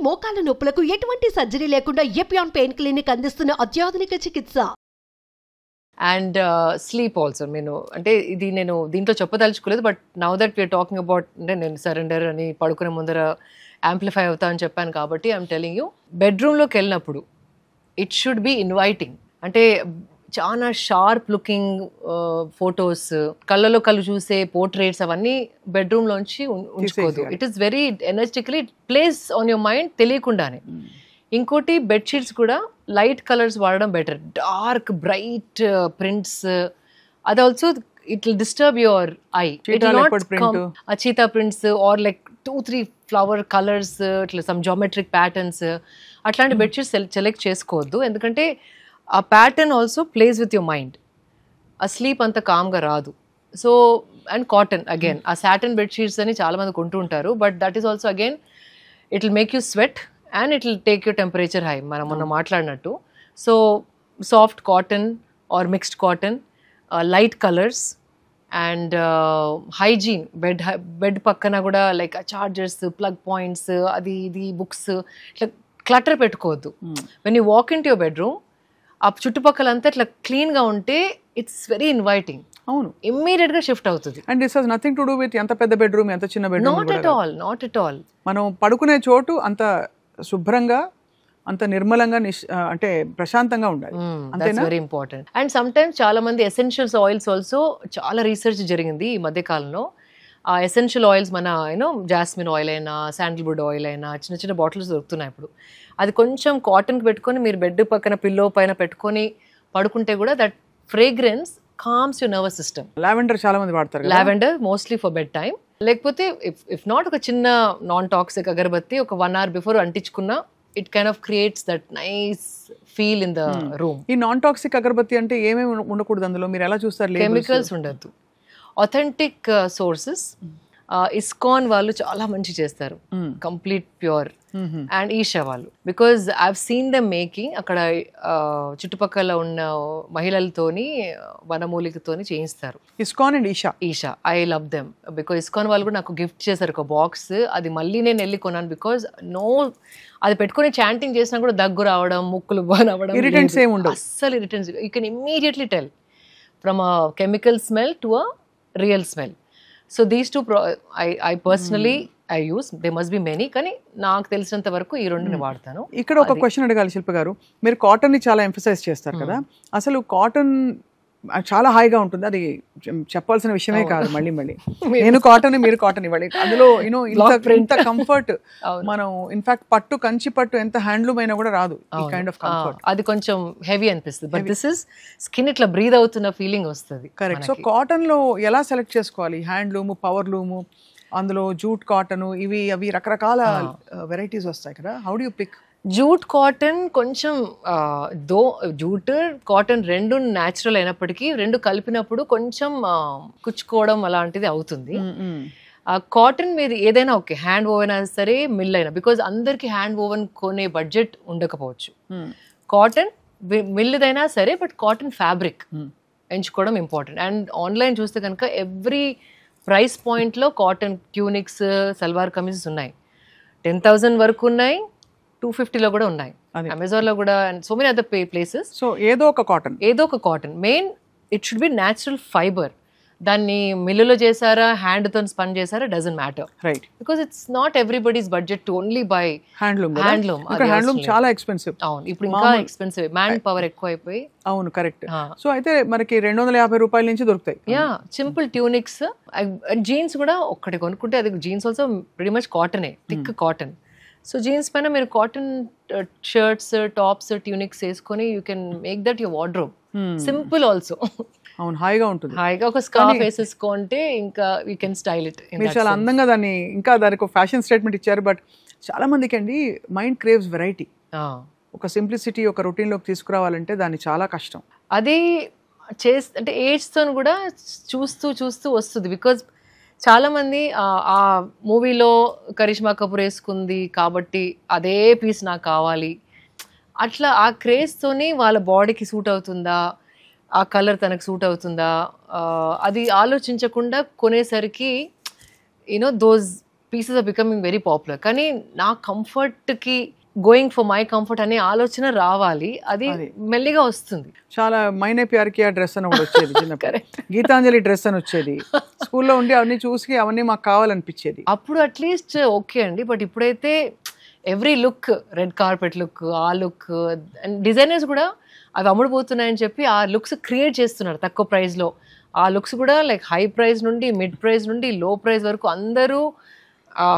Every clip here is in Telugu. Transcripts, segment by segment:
మోకాల నొప్పులకు ఎటువంటి సర్జరీ లేకుండా ఎపియాన్ పెయిన్ క్లినిక్ అందిస్తున్న అత్యాధునిక చికిత్స. అండ్ స్లీప్ ఆల్సో నేను దీంట్లో చెప్పదలుచుకోలేదు, but now that we're talking about అంటే నేను సరెండర్ అని పడుకునే ముందర యాంప్లిఫై అవుతా అని చెప్పాను కాబట్టి ఐఎమ్ టెలింగ్ యూ, బెడ్రూమ్లోకి వెళ్ళినప్పుడు ఇట్ షుడ్ బి ఇన్వైటింగ్. అంటే చాలా షార్ప్ లుకింగ్ ఫొటోస్, కళ్ళలో కళ్ళు చూసే పోర్ట్రేట్స్ అవన్నీ బెడ్రూమ్లోంచి ఉంచుకోదు. It is very energetically plays on your mind తెలియకుండానే. ఇంకోటి బెడ్షీట్స్ కూడా లైట్ కలర్స్ వాడడం బెటర్. డార్క్ బ్రైట్ ప్రింట్స్, అది also it will disturb your eye. Cheetah prints or like 2-3 flower colours, ఇట్లా సమ్ జామెట్రిక్ ప్యాటర్న్స్, అట్లాంటి బెడ్షీట్స్ సెలెక్ట్ చేసుకోవద్దు. ఎందుకంటే ఆ pattern also plays with your mind. ఆ స్లీప్ అంత కామ్గా రాదు. సో అండ్ కాటన్ అగైన్, ఆ సాటన్ బెడ్షీట్స్ అని చాలా మంది కొంటూ ఉంటారు, but that is also again it will make you sweat and it will take your temperature high, మనం మొన్న మాట్లాడినట్టు. So soft cotton or mixed cotton, light colours and hygiene. Bed పక్కన కూడా లైక్ చార్జర్స్, ప్లగ్ పాయింట్స్, అది ఇది బుక్స్, ఇట్లా క్లటర్ పెట్టుకోవద్దు. When you walk in to your bedroom, ఆ చుట్టుపక్కలంతా ఇట్లా క్లీన్గా ఉంటే ఇట్స్ వెరీ ఇన్వైటింగ్. అవును, ఇమ్మీడియట్ గా షిఫ్ట్ అవుతుంది. And this has nothing to do with ఎంత పెద్ద బెడ్రూమ్ ఎంత చిన్న బెడ్రూమ్. Not at all. మనం పడుకునే చోటు అంత శుభ్రంగా, అంత నిర్మలంగా, అంటే ప్రశాంతంగా ఉండాలి. That's very important. And some times చాలా మంది ఎసెన్షియల్స్ ఆయిల్స్ ఆల్సో, చాలా రీసెర్చ్ జరిగింది ఈ మధ్య కాలంలో. ఆ ఎసెన్షియల్ ఆయిల్స్ మన జాస్మిన్ ఆయిల్ అయినా, శాండిల్వుడ్ ఆయిల్ అయినా చిన్న చిన్న బాటిల్స్ దొరుకుతున్నాయి ఇప్పుడు. అది కొంచెం కాటన్కి పెట్టుకొని మీరు బెడ్ పక్కన పిల్లో పైన పెట్టుకొని పడుకుంటే కూడా that fragrance calms your nervous system. Lavender చాలా మంది వాడతారు. Lavender mostly for bedtime. లేకపోతే ఇఫ్ నాట్ ఒక చిన్న నాన్ టాక్సిక్ అగరబత్తి ఒక 1 hour బిఫోర్ అంటించుకున్నా, it kind of creates that nice feel in the room. ఈ నాన్ టాక్సిక్ అగరబత్తి అంటే ఏమేమి ఉండకూడదు అందులో, మీరు ఎలా చూస్తారు? కెమికల్స్ ఉండద్దు, అథెంటిక్ సోర్సెస్. ఇస్కాన్ వాళ్ళు చాలా మంచి చేస్తారు, కంప్లీట్ ప్యూర్. అండ్ ఈషా వాళ్ళు, because I've seen them making. అక్కడ చుట్టుపక్కల ఉన్న మహిళలతోని వనమూలికతోని చేయిస్తారు. ISKCON and Isha I love them, because ISKCON వాళ్ళు కూడా నాకు గిఫ్ట్ చేశారు ఒక బాక్స్. అది మళ్ళీ నేను వెళ్ళి కొన్నాను, బికాజ్ అది పెట్టుకుని చాంటింగ్ చేసినా కూడా దగ్గు రావడం, ముక్కులు అవ్వడం, ఇరిటెంట్స్ ఏమి ఉండవు అస్సలు. Irritants you can immediately tell from a chemical smell to a real smell. So these two I personally I use. They must be many, కానీ నాకు తెలిసినంత వరకు ఈ రెండుని వాడతాను. ఇక్కడ ఒక క్వశ్చన్ అడగాలి శిల్ప గారు, మీరు కాటన్ ని చాలా ఎంఫసైజ్ చేస్తారు కదా, అసలు కాటన్ చాలా హాయిగా ఉంటుంది, అది చెప్పాల్సిన విషయమే కాదు. మళ్ళీ నేను కాటన్, మీరు కాటన్ ఇవ్వాలి. అందులో ఇంత కంఫర్ట్, మనం ఇన్ఫాక్ట్ పట్టు, కంచి పట్టు ఎంత హ్యాండ్లూమ్ అయినా కూడా రాదు ఈ కైండ్ ఆఫ్ కంఫర్ట్. అది కొంచెం హెవీ అనిపిస్తుంది, బట్ దిస్ ఇస్ స్కిన్ ఇట్లా బ్రీద్ అవుతున్న ఫీలింగ్ వస్తుంది. కరెక్ట్. సో కాటన్ లో ఎలా సెలెక్ట్ చేసుకోవాలి? హ్యాండ్లూమ్, పవర్ లూమ్, అందులో జూట్ కాటన్, అవి రకరకాల వెరైటీస్ వస్తాయి కదా. How do you pick? Jute cotton కొంచెం జూట్ కాటన్ రెండు న్యాచురల్ అయినప్పటికీ రెండు కలిపినప్పుడు కొంచెం కుచ్చుకోవడం అలాంటిది అవుతుంది. కాటన్ మీరు ఏదైనా ఓకే, హ్యాండ్ ఓవెన్ అయినా సరే, మిల్ అయినా, బికాజ్ అందరికి హ్యాండ్ ఓవెన్ కొనే బడ్జెట్ ఉండకపోవచ్చు. కాటన్ మిల్లుదైనా సరే, బట్ కాటన్ ఫ్యాబ్రిక్ ఎంచుకోవడం ఇంపార్టెంట్. అండ్ ఆన్లైన్ చూస్తే కనుక ఎవ్రీ ప్రైస్ పాయింట్లో కాటన్ ట్యూనిక్స్, సల్వార్ కమీజెస్ ఉన్నాయి. 10,000 వరకు ఉన్నాయి, 250లో కూడా ఉన్నాయి, అమెజాన్లో కూడా, and so many other places. So ఏదో ఒక cotton main it should be natural fibre. దాన్ని మిల్లులో చేశారా, హ్యాండ్తో స్పన్ చేశారా, doesn't matter, right? Because it's not everybody's budget to only by handloom. చాలా ఎక్స్పెన్సివ్. అవును, ఇప్పుడు ఇంకా ఎక్స్పెన్సివ్, మ్యాన్ పవర్ ఎక్కువ అయిపోయి. అవును, కరెక్ట్. సో అయితే మనకి 250 రూపాయల నుంచి దొరుకుతాయి. Yeah, simple tunics. జీన్స్ కూడా ఒక్కటి కొనుక్కుంటే, అది జీన్స్ ఆల్సో వెరీ మచ్ కాటనే, థిక్ కాటన్. సో జీన్స్ పైన మీరు కాటన్ షర్ట్స్, టాప్స్, ట్యూనిక్స్ వేసుకొని you can make that your wardrobe. Simple also. అవును, హాయిగా ఉంటుంది. హాయిగా ఒక స్కార్ఫ్ వేసేసుకుంటే ఇంకా యూ కెన్ స్టైల్ ఇట్. మీరు చాలా అందంగా దాన్ని, ఇంకా దానికి ఒక ఫ్యాషన్ స్టేట్మెంట్ ఇచ్చారు. బట్ చాలా మందికి అండి మైండ్ క్రేవ్స్ వెరైటీ. ఒక సింప్లిసిటీ, ఒక రొటీన్లోకి తీసుకురావాలంటే దాన్ని చాలా కష్టం. అది అంటే ఏజ్తో కూడా చూస్తూ వస్తుంది. బికాజ్ చాలామంది ఆ మూవీలో కరిష్మా కపూర్ వేసుకుంది కాబట్టి అదే పీస్ నాకు కావాలి, అట్లా ఆ క్రేజ్తోని వాళ్ళ బాడీకి సూట్ అవుతుందా, ఆ కలర్ తనకు సూట్ అవుతుందా, అది ఆలోచించకుండా కొనేసరికి those pieces are becoming very popular. కానీ నా కంఫర్ట్కి గోయింగ్ ఫర్ మై కంఫర్ట్ అనే ఆలోచన రావాలి, అది మెల్లిగా వస్తుంది. చాలా మైనే ప్యార్ కియా డ్రెస్ అని ఒకటి వచ్చేది చిన్నప్పుడు, గీతాంజలి డ్రెస్ అని వచ్చేది, స్కూల్లో ఉండి అవన్నీ చూసి అవన్నీ మాకు కావాలనిపించేది. అప్పుడు అట్లీస్ట్ ఓకే అండి, బట్ ఇప్పుడైతే every look, red carpet look, ఆ లుక్, అండ్ డిజైనర్స్ కూడా అవి అమ్ముడుపోతున్నాయని చెప్పి ఆ లుక్స్ క్రియేట్ చేస్తున్నారు తక్కువ ప్రైస్లో. ఆ లుక్స్ కూడా లైక్ హై ప్రైస్ నుండి, మిడ్ ప్రైస్ నుండి, లో ప్రైస్ వరకు అందరూ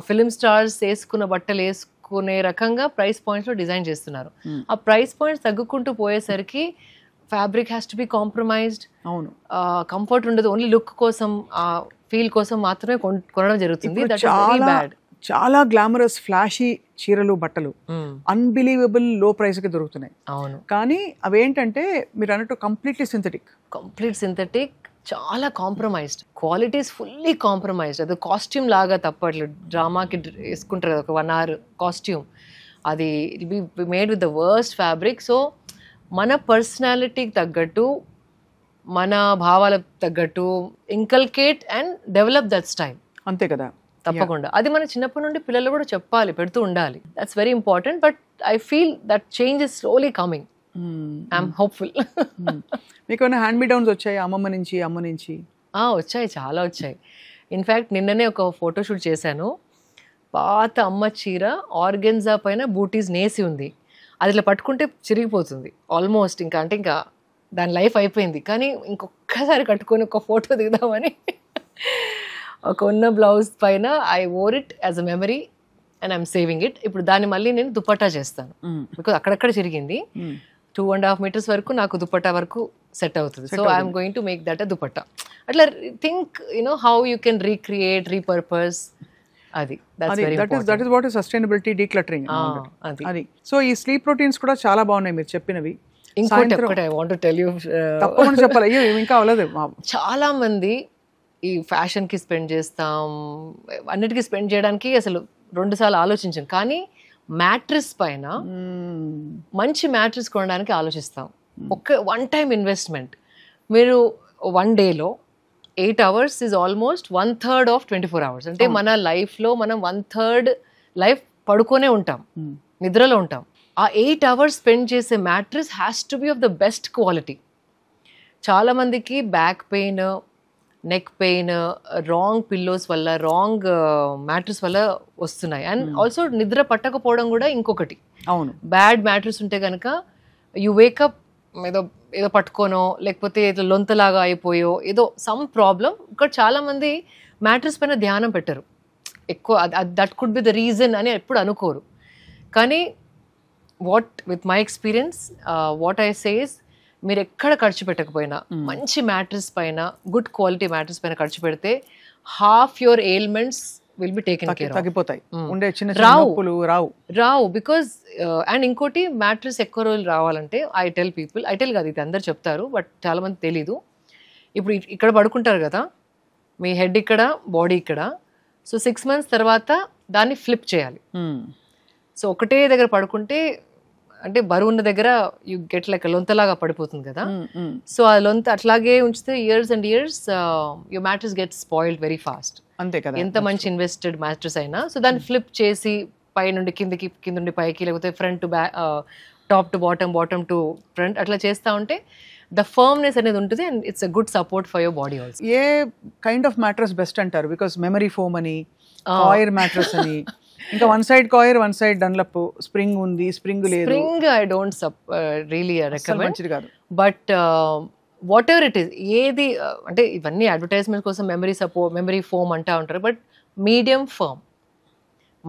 ఫిలిం స్టార్స్ వేసుకున్న బట్టలు వేసుకునే రకంగా ప్రైస్ పాయింట్స్లో డిజైన్ చేస్తున్నారు. ఆ ప్రైస్ పాయింట్స్ తగ్గుకుంటూ పోయేసరికి fabric has to B compromised. అవును, కంఫర్ట్ ఉండదు, ఓన్లీ లుక్ కోసం, ఫీల్ కోసం మాత్రమే కొనడం జరుగుతుంది. That is very bad. చాలా గ్లామరస్ ఫ్లాషీ చీరలు, బట్టలు అన్బిలీవబుల్ లో ప్రైస్ కి దొరుకుతున్నాయి. అవును, కానీ అవేంటంటే మీరు అన్నట్టు కంప్లీట్ సింథటిక్, చాలా కాంప్రమైజ్డ్, క్వాలిటీస్ ఫుల్లీ కాంప్రమైజ్డ్. అది కాస్ట్యూమ్ లాగా తప్పట్లు, డ్రామాకి వేసుకుంటారు కదా ఒక 1 hour కాస్ట్యూమ్, అది it be made with the worst fabric. So మన పర్సనాలిటీకి తగ్గట్టు, మన భావాలకు తగ్గట్టు inculcate and develop that style. అంతే కదా, తప్పకుండా. అది మన చిన్నప్పటి నుండి పిల్లలు కూడా చెప్పాలి, పెడుతూ ఉండాలి. That's very important. But I feel that change is slowly coming. I'm hopeful. మీకు ఏమైనా హ్యాండ్ మీ డౌన్స్ వచ్చాయి అమ్మ నుంచి? వచ్చాయి, చాలా వచ్చాయి. ఇన్ఫ్యాక్ట్ నిన్ననే ఒక ఫోటోషూట్ చేశాను. పాత అమ్మ చీర ఆర్గెన్జా పైన బూటీస్ నేసి ఉంది. అది ఇట్లా పట్టుకుంటే చిరిగిపోతుంది ఆల్మోస్ట్. ఇంకా దాని లైఫ్ అయిపోయింది. కానీ ఇంకొకసారి కట్టుకొని ఒక ఫోటో దిగుదామని ఒక ఉన్న బ్లౌజ్ పైన I wore it as a memory and I'm saving it. ఇప్పుడు దాన్ని మళ్ళీ నేను దుపట్టా చేస్తాను, బికాజ్ అక్కడక్కడ చిరిగింది. 2.5 meters వరకు నాకు దుపట్టా వరకు సెట్ అవుతుంది. So I'm going to make that a dupatta. అట్లా think how you can recreate, repurpose. అది that is what is sustainability, decluttering. అది. సో ఈ స్లీప్ రొటీన్స్ కూడా చాలా బాగున్నాయి మీరు చెప్పినవి. ఇంకోటి I want to tell you, తప్పకుండా చెప్పాలి. అయ్యో ఇంకా అవ్వలేదు. చాలా మంది ఈ ఫ్యాషన్కి స్పెండ్ చేస్తాం, అన్నిటికీ స్పెండ్ చేయడానికి అసలు 2 సార్లు ఆలోచించాం. కానీ మ్యాట్రెస్ పైన మంచి మ్యాట్రెస్ కొనడానికి ఆలోచిస్తాం. One time investment. మీరు 1 dayలో 8 hours is almost 1/3 of 24 hours. అంటే మన లైఫ్లో మనం 1/3 లైఫ్ పడుకోనే ఉంటాం, నిద్రలో ఉంటాం. ఆ 8 hours స్పెండ్ చేసే mattress has to be of the best quality. చాలామందికి back pain, neck pain, wrong pillows వల్ల, రాంగ్ మ్యాట్రెస్ వల్ల వస్తున్నాయి. అండ్ ఆల్సో నిద్ర పట్టకపోవడం కూడా ఇంకొకటి. అవును, బ్యాడ్ మ్యాట్రెస్ ఉంటే కనుక యూ వేకప్ ఏదో పట్టుకోనో, లేకపోతే ఏదో లొంతలాగా అయిపోయో, ఏదో సమ్ ప్రాబ్లం. ఇక్కడ చాలామంది మ్యాట్రెస్ పైన ధ్యానం పెట్టరు ఎక్కువ. That could be the reason అని ఎప్పుడు అనుకోరు. కానీ with my experience what I says, మీరు ఎక్కడ ఖర్చు పెట్టకపోయినా మంచి మ్యాట్రెస్ పైన, గుడ్ క్వాలిటీ మ్యాట్రెస్ పైన ఖర్చు పెడితే half your ailments will be taken care of. తగ్గిపోతాయి, ఉండే చిన్న రావు. బికాజ్ అండ్ ఇంకోటి, మ్యాట్రెస్ ఎక్కువ రోజులు రావాలంటే ఐ టెల్ కాదు, ఇది అందరు చెప్తారు, బట్ చాలా మంది తెలీదు. ఇప్పుడు ఇక్కడ పడుకుంటారు కదా, మీ హెడ్ ఇక్కడ, బాడీ ఇక్కడ. సో 6 months తర్వాత దాన్ని ఫ్లిప్ చేయాలి. సో ఒకటే దగ్గర పడుకుంటే, అంటే బరువు ఉన్న దగ్గర యూ గెట్ లైక్ లొంతలాగా పడిపోతుంది కదా. సో ఆ లొంత అట్లాగే ఉంచితే years and years your mattress get spoiled very fast. అంతే కదా, ఎంత మంచి ఇన్వెస్టెడ్ మ్యాట్రెస్ అయినా. సో దాన్ని ఫ్లిప్ చేసి పై నుండి కిందకి, కింద నుండి పైకి, లేకపోతే front to back, top to bottom, bottom to front, అట్లా చేస్తూ ఉంటే ద ఫర్మ్నెస్ అనేది ఉంటుంది. And it's a good support for your body also. A kind of mattress best అంటారు? బికాస్ మెమరీ ఫోమ్ అని, కాయిర్ మ్యాట్రెస్ అని, ఇంకా 1 side coir, 1 side Dunlop, spring ఉంది, స్ప్రింగ్ లేదు. Spring I don't really recommend, మంచిది కాదు. But what ever it is, ఏది అంటే ఇవన్నీ అడ్వర్టైజ్మెంట్ కోసం మెమరీ ఫోమ్ అంటూ ఉంటారు. బట్ మీడియం ఫర్మ్,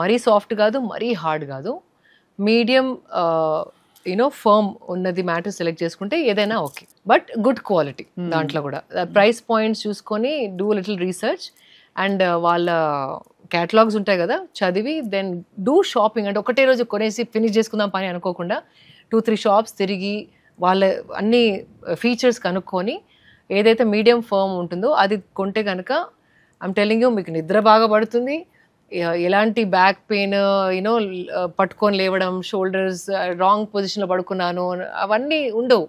మరీ సాఫ్ట్ కాదు, మరీ హార్డ్ కాదు, మీడియం ఫర్మ్ ఉన్నది మ్యాటర్ సెలెక్ట్ చేసుకుంటే ఏదైనా ఓకే. But good quality. దాంట్లో కూడా ప్రైస్ పాయింట్స్ చూసుకొని డూ లిటిల్ రీసెర్చ్, అండ్ వాళ్ళ క్యాటలాగ్స్ ఉంటాయి కదా, చదివి దెన్ డూ షాపింగ్. అంటే ఒకటే రోజు కొనేసి ఫినిష్ చేసుకుందాం పని అనుకోకుండా 2-3 shops తిరిగి వాళ్ళ అన్ని ఫీచర్స్ కనుక్కొని ఏదైతే మీడియం ఫర్మ్ ఉంటుందో అది కొంటే కనుక ఐమ్ టెల్లింగ్ యూ, మీకు నిద్ర బాగా పడుతుంది. ఎలాంటి బ్యాక్ పెయిన్, పట్టుకొని లేవడం, షోల్డర్స్ రాంగ్ పొజిషన్లో పడుకున్నాను, అవన్నీ ఉండవు.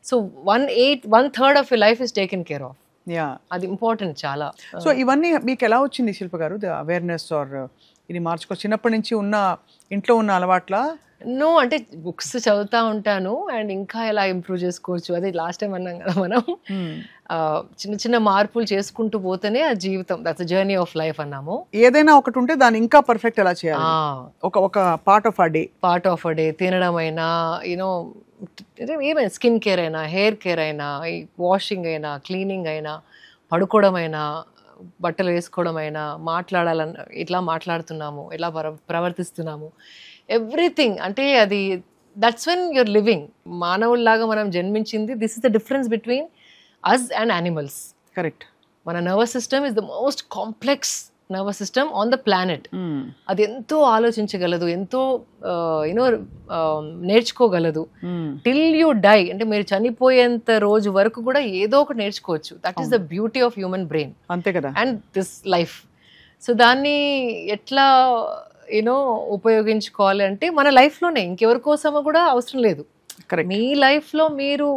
So 1/3 of your life is taken care of. Yeah. అది ఇంపార్టెంట్ చాలా. సో ఇవన్నీ మీకు ఎలా వచ్చింది శిల్ప గారు, ద అవేర్నెస్ ఆర్ ఇది మార్చుకో చిన్నప్పటి నుంచి ఉన్న ఇంట్లో ఉన్న అలవాట్ల? నో, అంటే బుక్స్ చదువుతా ఉంటాను అండ్ ఇంకా ఎలా ఇంప్రూవ్ చేసుకోవచ్చు, అదే లాస్ట్ టైం అన్నాం కదా మనం, చిన్న చిన్న మార్పులు చేసుకుంటూ పోతేనే ఆ జీవితం, దట్స్ జర్నీ ఆఫ్ లైఫ్ అన్నాము. ఏదైనా ఒకటి ఉంటే దాన్ని ఇంకా పర్ఫెక్ట్ ఎలా చేయాలి, ఒక పార్ట్ ఆఫ్ అ డే తినడం అయినా, యూనో ఏమైనా స్కిన్ కేర్ అయినా, హెయిర్ కేర్ అయినా, వాషింగ్ అయినా, క్లీనింగ్ అయినా, పడుకోవడం అయినా, బట్టలు వేసుకోవడం అయినా, మాట్లాడాలన్న ఇట్లా మాట్లాడుతున్నాము, ఎలా ప్రవర్తిస్తున్నాము, ఎవ్రీథింగ్. అంటే అది దట్స్ వెన్ యూర్ లివింగ్. మానవుల్లాగా మనం జన్మించింది, this is the difference between us and animals. Correct. మన nervous system is the most complex nervous system on the planet. అది ఎంతో ఆలోచించగలదు, ఎంతో యూనో నేర్చుకోగలదు. టిల్ యూ డై, అంటే మీరు చనిపోయేంత రోజు వరకు కూడా ఏదో ఒకటి నేర్చుకోవచ్చు. That is the beauty of human brain. అంతే కదా. And this life. సో దాన్ని ఎట్లా యూనో ఉపయోగించుకోవాలి అంటే మన లైఫ్లోనే, ఇంకెవరి కోసమో కూడా అవసరం లేదు. మీ లైఫ్లో మీరు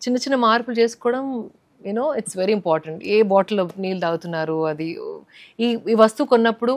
చిన్న చిన్న మార్పులు చేసుకోవడం, you know it's very important. A bottle నీళ్ళు తాగుతున్నారు, అది ఈ వస్తువు కొన్నప్పుడు